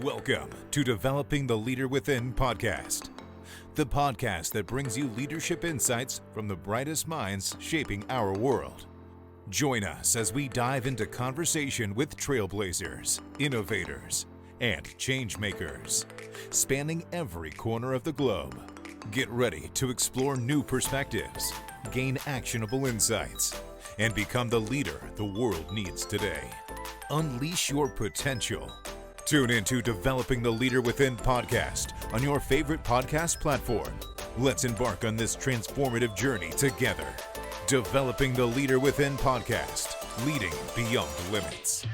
Welcome to Developing the Leader Within podcast, the podcast that brings you leadership insights from the brightest minds shaping our world. Join us as we dive into conversation with trailblazers, innovators, and change makers, spanning every corner of the globe. Get ready to explore new perspectives, gain actionable insights, and become the leader the world needs today. Unleash your potential. Tune into Developing the Leader Within podcast on your favorite podcast platform. Let's embark on this transformative journey together. Developing the Leader Within podcast, leading beyond limits.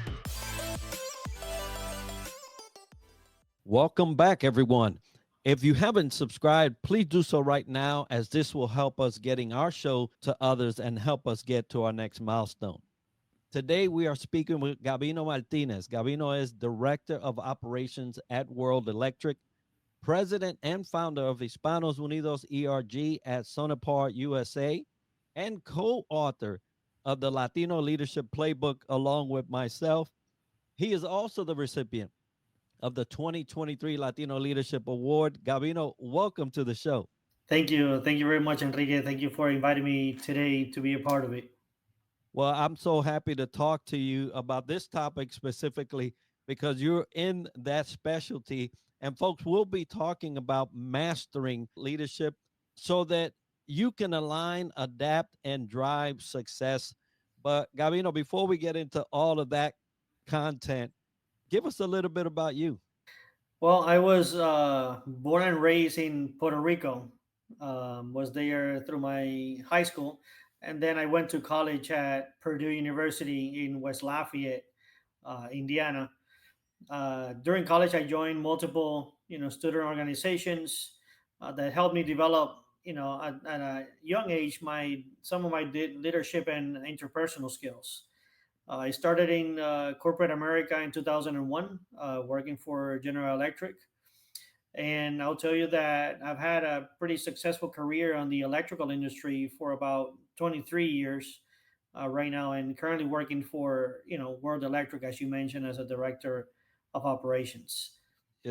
Welcome back, everyone. If you haven't subscribed, please do so right now, as this will help us getting our show to others and help us get to our next milestone. Today, we are speaking with Gabino Martinez. Gabino is Director of Operations at World Electric, President and founder of Hispanos Unidos ERG at S&OP USA, and co-author of the Latino Leadership Playbook along with myself. He is also the recipient of the 2023 Latino Leadership Award. Gabino, welcome to the show. Thank you. Thank you very much, Enrique. Thank you for inviting me today to be a part of it. Well, I'm so happy to talk to you about this topic specifically because you're in that specialty. And folks, we'll be talking about mastering leadership so that you can align, adapt, and drive success. But Gabino, before we get into all of that content, give us a little bit about you. Well, I was born and raised in Puerto Rico. Was there through my high school, and then I went to college at Purdue University in West Lafayette, Indiana. During college, I joined multiple, student organizations that helped me develop, at a young age, some of my leadership and interpersonal skills. I started in corporate America in 2001, working for General Electric. And I'll tell you that I've had a pretty successful career on the electrical industry for about 23 years right now, and currently working for, World Electric, as you mentioned, as a director of operations.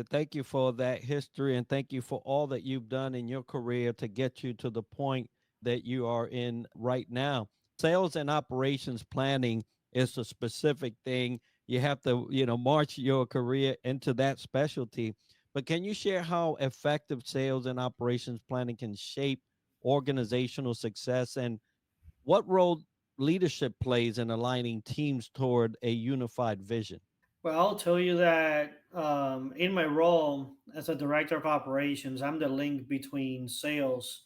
Thank you for that history, and thank you for all that you've done in your career to get you to the point that you are in right now. Sales and operations planning is a specific thing. You have to, march your career into that specialty. But can you share how effective sales and operations planning can shape organizational success, and what role leadership plays in aligning teams toward a unified vision? Well, I'll tell you that in my role as a director of operations, I'm the link between sales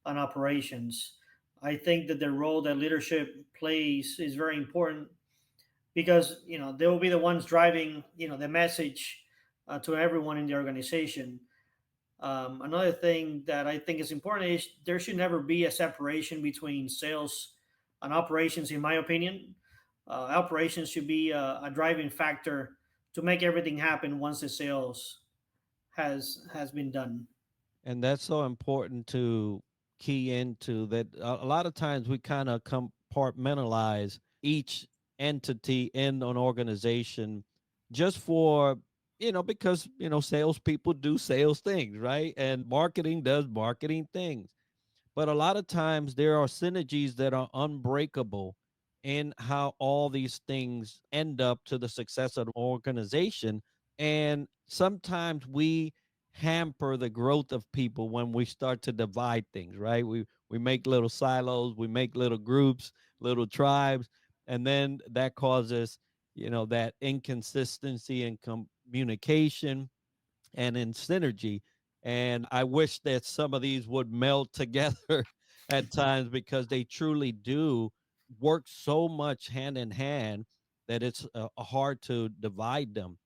and operations. I think that the role that leadership plays is very important because they will be the ones driving the message to everyone in the organization. Another thing that I think is important is there should never be a separation between sales and operations, in my opinion. Operations should be a driving factor to make everything happen once the sales has been done. And that's so important to key into that. A lot of times we kind of compartmentalize each entity in an organization just for, because, salespeople do sales things, right? And marketing does marketing things. But a lot of times there are synergies that are unbreakable in how all these things end up to the success of the organization. And sometimes we hamper the growth of people when we start to divide things, right? We make little silos, we make little groups, little tribes, and then that causes, that inconsistency in communication and in synergy. And I wish that some of these would meld together at times because they truly do work so much hand in hand that it's hard to divide them.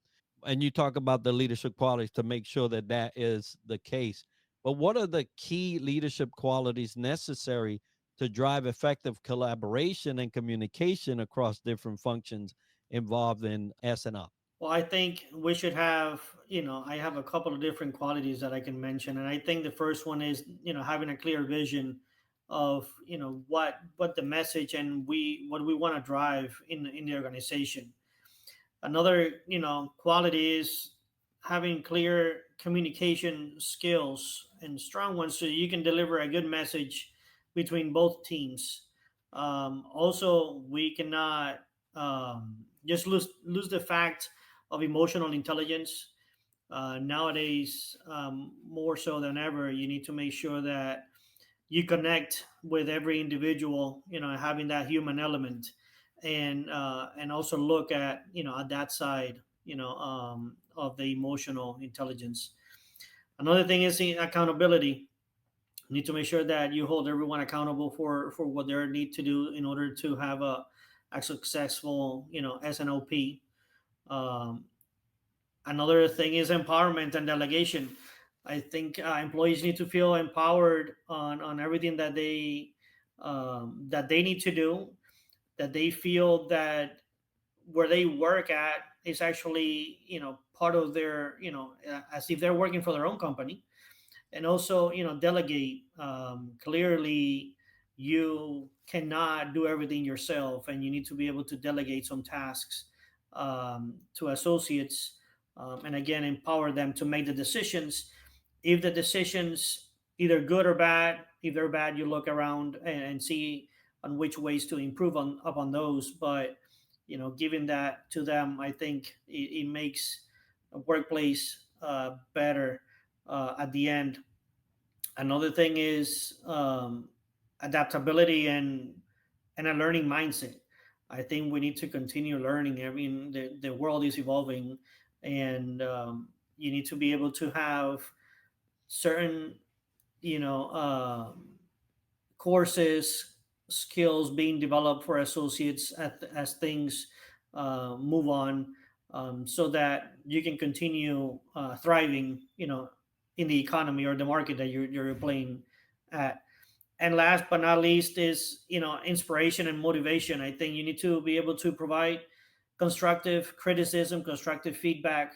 And you talk about the leadership qualities to make sure that that is the case. But what are the key leadership qualities necessary to drive effective collaboration and communication across different functions involved in S&OP? Well, I think we should have, I have a couple of different qualities that I can mention. And I think the first one is, having a clear vision of, what the message and what we want to drive in the organization. Another, quality is having clear communication skills and strong ones so you can deliver a good message between both teams. Also, we cannot just lose the fact of emotional intelligence. Nowadays, more so than ever, you need to make sure that you connect with every individual, having that human element, and also look at at that side, of the emotional intelligence. Another thing is the accountability. You need to make sure that you hold everyone accountable for what they need to do in order to have a successful SNOP. um, Another thing is empowerment and delegation. I think employees need to feel empowered on everything that they need to do. That they feel that where they work at is actually part of their as if they're working for their own company. And also delegate clearly. You cannot do everything yourself, and you need to be able to delegate some tasks to associates, and again empower them to make the decisions. If the decisions either good or bad, if they're bad, you look around and see on which ways to improve on upon those. But giving that to them, I think it makes a workplace better at the end. Another thing is adaptability and a learning mindset. I think we need to continue learning. I mean, the world is evolving, and you need to be able to have certain, you know, courses, skills being developed for associates as things move on, so that you can continue thriving, in the economy or the market that you're playing at. And last but not least is inspiration and motivation. I think you need to be able to provide constructive criticism, constructive feedback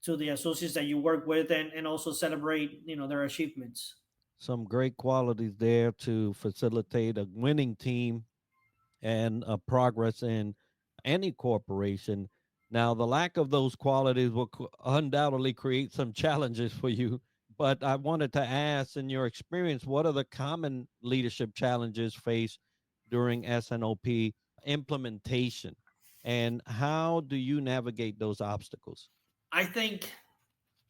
to the associates that you work with, and also celebrate their achievements. Some great qualities there to facilitate a winning team and progress in any corporation. Now, the lack of those qualities will undoubtedly create some challenges for you. But I wanted to ask, in your experience, what are the common leadership challenges faced during SNOP implementation? And how do you navigate those obstacles? I think,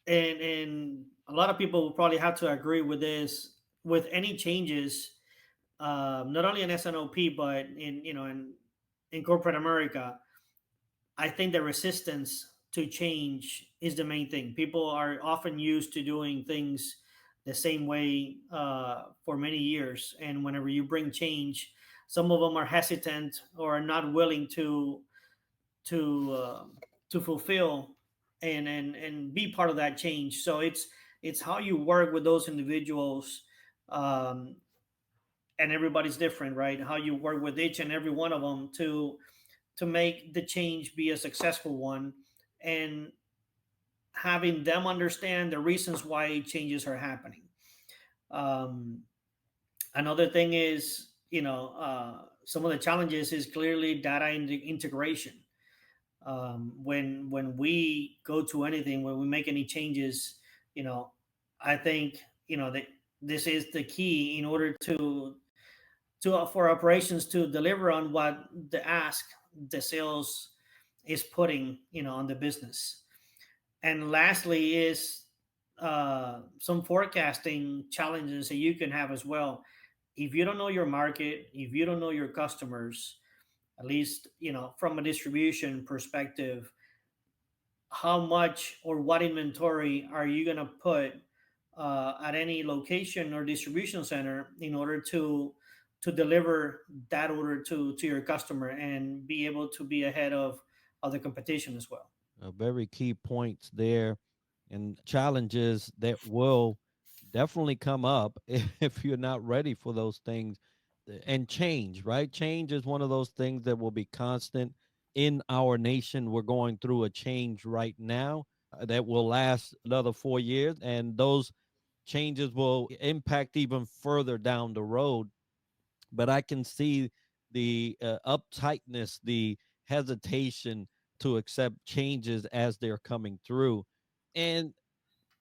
and a lot of people will probably have to agree with this, with any changes, not only in SNOP but in corporate America. I think the resistance to change is the main thing. People are often used to doing things the same way for many years, and whenever you bring change, some of them are hesitant or are not willing to uh, to fulfill and be part of that change. So it's how you work with those individuals, um, and everybody's different, right? How you work with each and every one of them to make the change be a successful one, and having them understand the reasons why changes are happening. Um, Another thing is, some of the challenges is clearly data integration. When we go to anything, when we make any changes, you know, I think that this is the key in order to for operations to deliver on what the sales is putting on the business. And lastly is some forecasting challenges that you can have as well. If you don't know your market, if you don't know your customers, at least from a distribution perspective, how much or what inventory are you going to put at any location or distribution center in order to deliver that order to your customer and be able to be ahead of the competition as well. Very key points there, and challenges that will definitely come up if you're not ready for those things. And change, right? Change is one of those things that will be constant in our nation. We're going through a change right now that will last another 4 years, and those changes will impact even further down the road. But I can see the uptightness, the hesitation to accept changes as they're coming through. And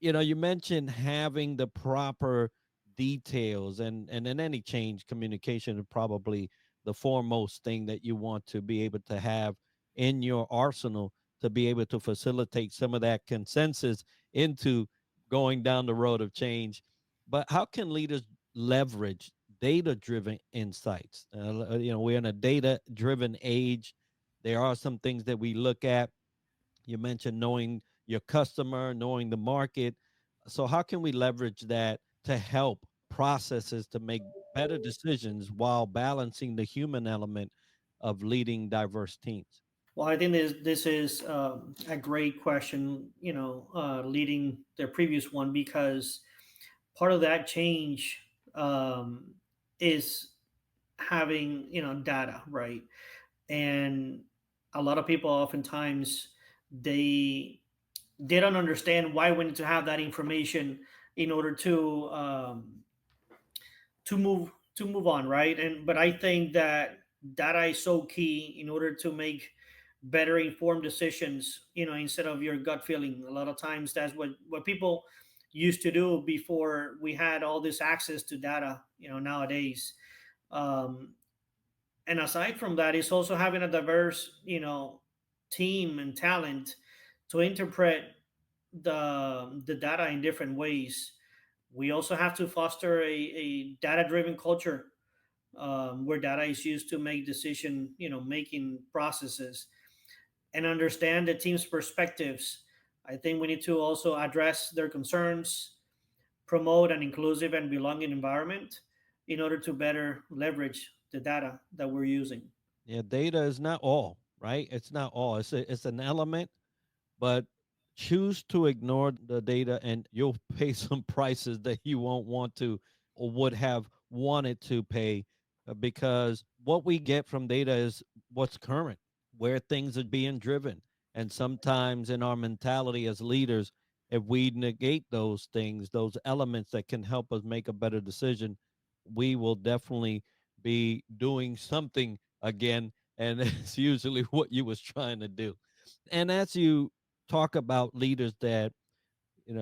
you mentioned having the proper details, and in any change, communication is probably the foremost thing that you want to be able to have in your arsenal to be able to facilitate some of that consensus into going down the road of change. But how can leaders leverage data driven insights? We're in a data driven age. There are some things that we look at. You mentioned knowing your customer, knowing the market. So, how can we leverage that to help processes to make better decisions while balancing the human element of leading diverse teams? Well, I think this is a great question, leading the previous one, because part of that change is having, data, right? And a lot of people oftentimes they they don't understand why we need to have that information in order to move on, right? And but I think that data is so key in order to make better informed decisions, instead of your gut feeling. A lot of times that's what people used to do before we had all this access to data, nowadays. um, and aside from that, it's also having a diverse, team and talent to interpret the data in different ways. We also have to foster a data driven culture, where data is used to make decision, making processes, and understand the team's perspectives. I think we need to also address their concerns, promote an inclusive and belonging environment in order to better leverage the data that we're using. Yeah, data is not all, right? It's not all. It's an element, but choose to ignore the data and you'll pay some prices that you won't want to or would have wanted to pay, because what we get from data is what's current, where things are being driven. And sometimes in our mentality as leaders, if we negate those things, those elements that can help us make a better decision, we will definitely be doing something again. And it's usually what you was trying to do. And as you talk about leaders that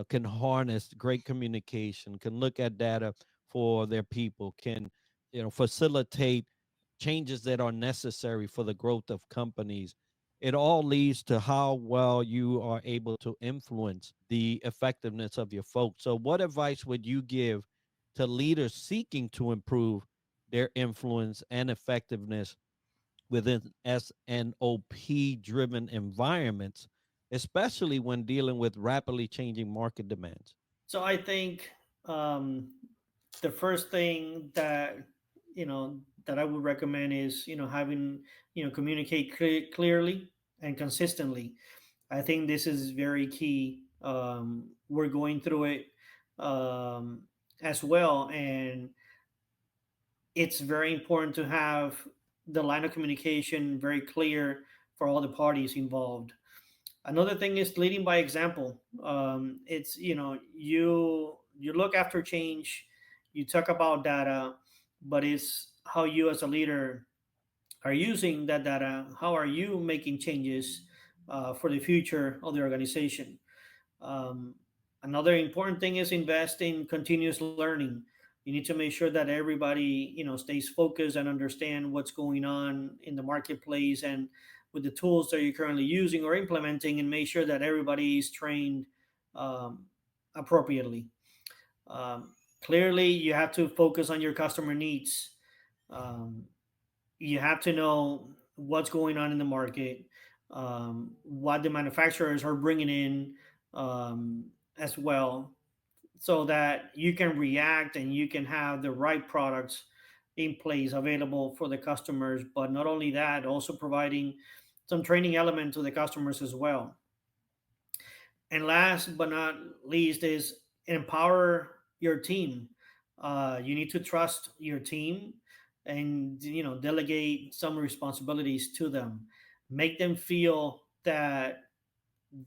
can harness great communication, can look at data for their people, can facilitate changes that are necessary for the growth of companies, it all leads to how well you are able to influence the effectiveness of your folks. So what advice would you give to leaders seeking to improve their influence and effectiveness within S&OP driven environments, especially when dealing with rapidly changing market demands? So I think, um, the first thing that I would recommend is, having, communicate clearly and consistently. I think this is very key. We're going through it, um, as well, and it's very important to have the line of communication very clear for all the parties involved. Another thing is leading by example. It's, you look after change, you talk about data, but it's how you as a leader are using that data. How are you making changes for the future of the organization? Um, Another important thing is invest in continuous learning. You need to make sure that everybody, stays focused and understand what's going on in the marketplace and with the tools that you're currently using or implementing, and make sure that everybody is trained um, appropriately. Um, Clearly, you have to focus on your customer needs. Um, you have to know what's going on in the market, what the manufacturers are bringing in, um, as well, so that you can react and you can have the right products in place available for the customers. But not only that, also providing some training element to the customers as well. And last but not least is empower your team. You need to trust your team and, delegate some responsibilities to them. Make them feel that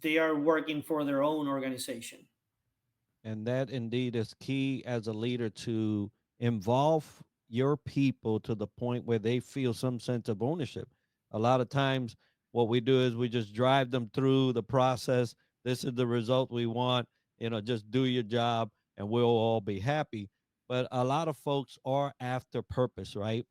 they are working for their own organization. And that indeed is key as a leader to involve your people to the point where they feel some sense of ownership. A lot of times, what we do is we just drive them through the process. This is the result we want. Just do your job and we'll all be happy. But a lot of folks are after purpose, right?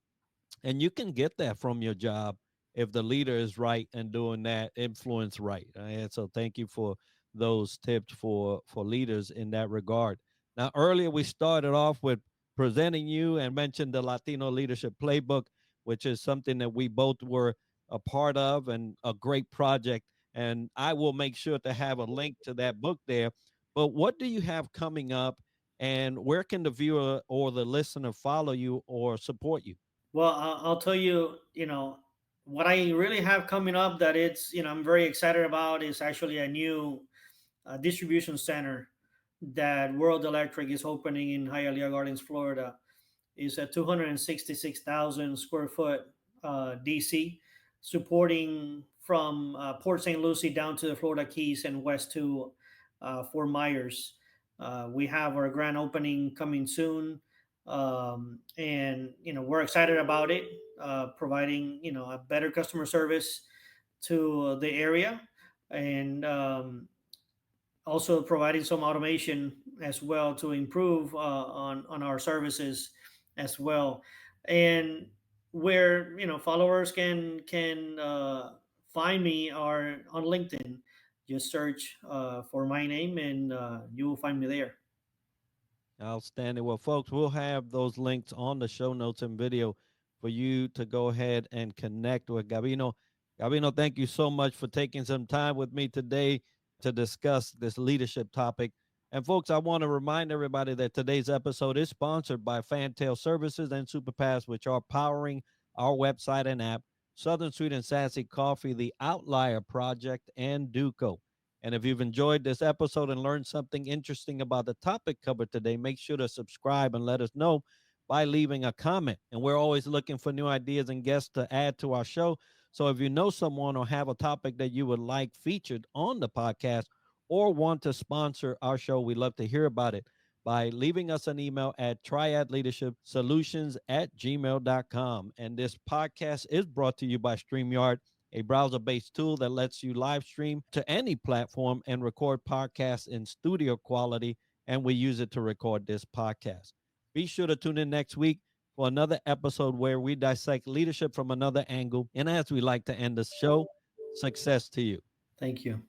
And you can get that from your job if the leader is right and doing that influence right. And so thank you for those tips for leaders in that regard. Now, earlier we started off with presenting you and mentioned the Latino Leadership Playbook, which is something that we both were a part of and a great project. And I will make sure to have a link to that book there. But what do you have coming up, and where can the viewer or the listener follow you or support you? Well, I'll tell you, what I really have coming up that I'm very excited about is actually a new distribution center that World Electric is opening in Hialeah Gardens, Florida. Is a 266,000 square foot DC, supporting from Port St. Lucie down to the Florida Keys and west to Fort Myers. We have our grand opening coming soon, and we're excited about it, providing a better customer service to the area, and also providing some automation as well to improve on our services as well. And where followers can find me are on LinkedIn. Just search for my name and you will find me there. Outstanding. Well, folks, we'll have those links on the show notes and video for you to go ahead and connect with Gabino. Gabino, thank you so much for taking some time with me today to discuss this leadership topic. And folks, I want to remind everybody that today's episode is sponsored by Fantail Services and Superpass, which are powering our website and app, Southern Sweet and Sassy Coffee, the Outlier Project, and Duco. And if you've enjoyed this episode and learned something interesting about the topic covered today, make sure to subscribe and let us know by leaving a comment. And we're always looking for new ideas and guests to add to our show. So if you know someone or have a topic that you would like featured on the podcast or want to sponsor our show, we'd love to hear about it by leaving us an email at triadleadershipsolutions@gmail.com. And this podcast is brought to you by StreamYard, a browser based tool that lets you live stream to any platform and record podcasts in studio quality. And we use it to record this podcast. Be sure to tune in next week for another episode where we dissect leadership from another angle. And as we like to end the show, success to you. Thank you.